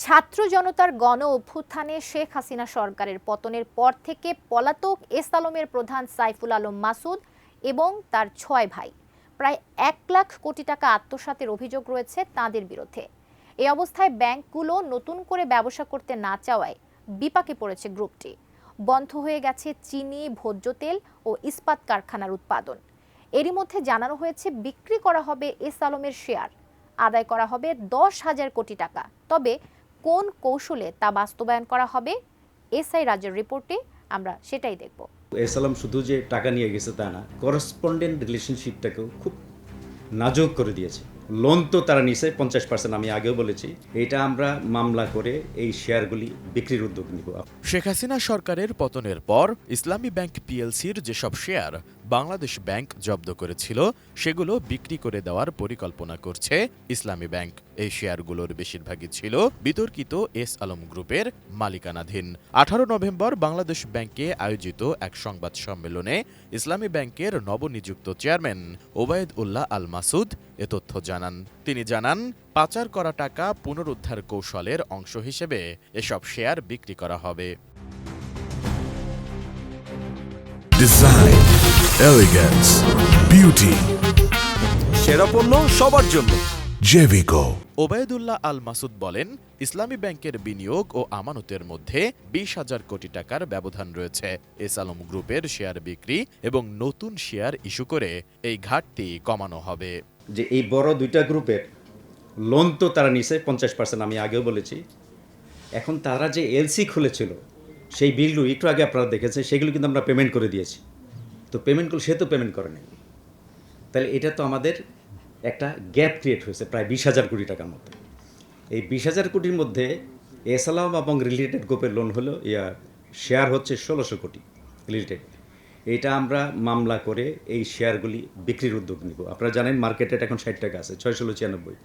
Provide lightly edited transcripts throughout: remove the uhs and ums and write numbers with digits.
ছাত্র জনতার গণ অভ্যুত্থানে শেখ হাসিনা সরকারের পতনের পর থেকে পলাতক এস আলমের প্রধান সাইফুল আলম মাসুদ এবং তার ৬ ভাই প্রায় ১ লাখ কোটি টাকা আত্মসাতের অভিযোগ রয়েছে তাঁদের বিরুদ্ধে। এই অবস্থায় ব্যাংকগুলো নতুন করে ব্যবসা করতে না চাওয়ায় বিপাকে পড়েছে গ্রুপটি। বন্ধ হয়ে গেছে চিনি, ভোজ্য তেল ও ইস্পাত কারখানার উৎপাদন। এরই মধ্যে জানানো হয়েছে বিক্রি করা হবে এস আলমের শেয়ার, আদায় করা হবে ১০,০০০ কোটি টাকা। তবে কোন কৌশলে তা বাস্তবায়ন করা হবে, এসআই রাজের রিপোর্টে আমরা সেটাই দেখব। এস আলম শুধু যে টাকা নিয়ে গেছে তা না, করসপন্ডেন্ট রিলেশনশিপটাকেও খুব নাজুক করে দিয়েছে। লোন তো তারা নিছে 50%, আমি আগেও বলেছি। এটা আমরা মামলা করে এই শেয়ারগুলি বিক্রির উদ্যোগ নিব। শেখ হাসিনা সরকারের পতনের পর ইসলামী ব্যাংক পিএলসির যেসব শেয়ার বাংলাদেশ ব্যাংক জব্দ করেছিল সেগুলো বিক্রি করে দেওয়ার পরিকল্পনা করছে ইসলামী ব্যাংক। এই শেয়ারগুলোর বেশিরভাগই ছিল বিতর্কিত এস আলম গ্রুপের মালিকানাধীন। 18 নভেম্বর বাংলাদেশ ব্যাংকে আয়োজিত এক সংবাদ সম্মেলনে ইসলামী ব্যাংকের নবনিযুক্ত চেয়ারম্যান ওবায়দ উল্লাহ আল মাসুদ এ তথ্য জানান। তিনি জানান, পাচার করা টাকা পুনরুদ্ধার কৌশলের অংশ হিসেবে এসব শেয়ার বিক্রি করা হবে। ডিজাইন, এলিগেন্স, বিউটি, সেরা পণ্য সবার জন্য জেভিকো। ওবায়দুল্লাহ আল মাসুদ বলেন, ইসলামী ব্যাংকের বিনিয়োগ ও আমানতের মধ্যে 20,000 কোটি টাকার ব্যবধান রয়েছে। এস আলম গ্রুপের শেয়ার বিক্রি এবং নতুন শেয়ার ইস্যু করে এই ঘাটতি কমানো হবে। যে এই বড় দুইটা গ্রুপের লোন তো তারা নিছে 50%, আমি আগেও বলেছি। এখন তারা যে এলসি খুলেছিল সেই বিলগুলো একটু আগে আপনারা দেখেছেন, সেগুলো কিন্তু আমরা পেমেন্ট করে দিয়েছি। তো পেমেন্টগুলো সে তো পেমেন্ট করে নাই, তাহলে এটা তো আমাদের একটা গ্যাপ ক্রিয়েট হয়েছে প্রায় 20,000 কোটি টাকার মধ্যে। এই 20,000 কোটির মধ্যে এস আলম এবং রিলেটেড গ্রুপের লোন হলো শেয়ার হচ্ছে 1600 কোটি রিলেটেড। এটা আমরা মামলা করে এই শেয়ারগুলি বিক্রির উদ্যোগ নিব। আপনারা জানেন মার্কেটে এখন 60 টাকা আছে, 696।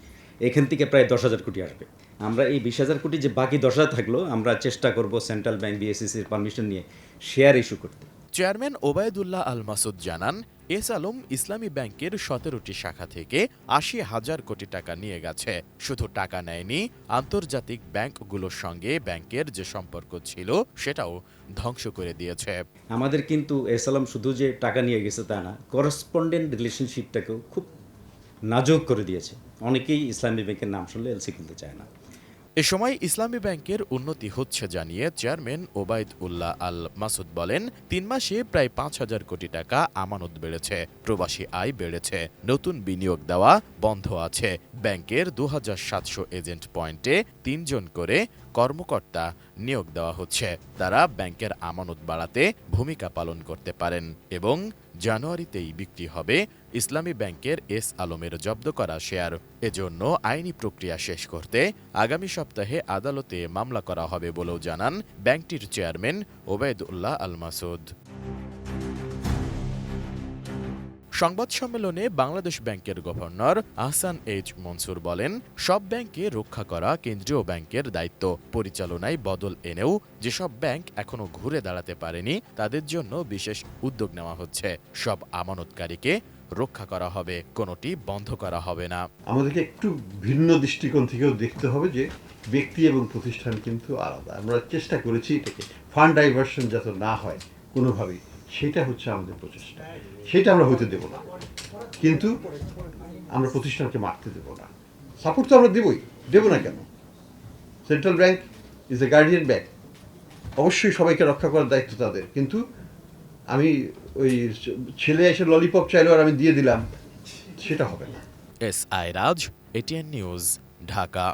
এখান থেকে প্রায় 10,000 কোটি আসবে। আমরা এই 20,000 কোটি যে বাকি 10,000 থাকলো, আমরা চেষ্টা করব সেন্ট্রাল ব্যাংক বিএসইসির পারমিশন নিয়ে শেয়ার ইস্যু করতে। চেয়ারম্যান ওবায়দুল্লাহ আল মাসুদ জানান, এস আলম ইসলামী ব্যাংকের 17টি শাখা থেকে 80,000 কোটি টাকা নিয়ে গেছে। শুধু টাকা নেয়নি, আন্তর্জাতিক ব্যাংকগুলোর সঙ্গে ব্যাংকের যে সম্পর্ক ছিল সেটাও ধ্বংস করে দিয়েছে। আমাদের কিন্তু এস আলম শুধু যে টাকা নিয়ে গেছে তা না, করসপন্ডেন্ট রিলেশনশিপটাকেও খুব নাজুক করে দিয়েছে। অনেকেই ইসলামী ব্যাংকের নাম শুনলে এলসি কিনতে চায় না। এ সময় ইসলামী ব্যাংকের উন্নতি হচ্ছে জানিয়ে চেয়ারম্যান ওবায়দ উল্লাহ আল মাসুদ বলেন, 3 মাসে প্রায় 5,000 কোটি টাকা আমানত বেড়েছে, প্রবাসী আয় বেড়েছে, নতুন বিনিয়োগ দেওয়া বন্ধ আছে। ব্যাংকের 2700 এজেন্ট পয়েন্টে 3 জন করে কর্মকর্তা নিয়োগ দেওয়া হচ্ছে। তারা ব্যাংকের আমানত বাড়াতে ভূমিকা পালন করতে পারেন এবং জানুয়ারিতেই বিক্রি হবে ইসলামী ব্যাংকের এস আলমের জব্দ করা শেয়ার। এজন্য আইনি প্রক্রিয়া শেষ করতে আগামী সপ্তাহে আদালতে মামলা করা হবে বলেও জানান ব্যাংকটির চেয়ারম্যান ওবায়দুল্লাহ আল মাসুদ। সংবাদ সম্মেলনে বাংলাদেশ ব্যাংকের গভর্নর আহসান এইচ মনসুর বলেন, সব ব্যাংককে রক্ষা করা কেন্দ্রীয় ব্যাংকের দায়িত্ব। পরিচালনায় বদল এনেও যেসব ব্যাংক এখনো ঘুরে দাঁড়াতে পারেনি তাদের জন্য বিশেষ উদ্যোগ নেওয়া হচ্ছে। সব আমানতকারীকে রক্ষা করা হবে, কোনোটি বন্ধ করা হবে না। আমাদেরকে একটু ভিন্ন দৃষ্টিকোণ থেকেও দেখতে হবে যে ব্যক্তি এবং প্রতিষ্ঠান কিন্তু আলাদা। আমরা চেষ্টা করেছি এটাকে ফান্ড ডাইভার্সন যাতে না হয় কোনোভাবেই, সেটা হচ্ছে আমাদের প্রচেষ্টা। সেটা আমরা হইতে দেব না, কিন্তু আমরা প্রতিষ্ঠানকে মারতে দেব না। সাপোর্ট তো আমরা দেব না কেন? Central bank is a guardian bank, অবশ্যই সবাইকে রক্ষা করার দায়িত্ব তাদের। কিন্তু আমি ওই ছেলে এসে ললিপপ চাইলো আর আমি দিয়ে দিলাম, সেটা হবে না। এসআই রাজ, এটিএন নিউজ, ঢাকা।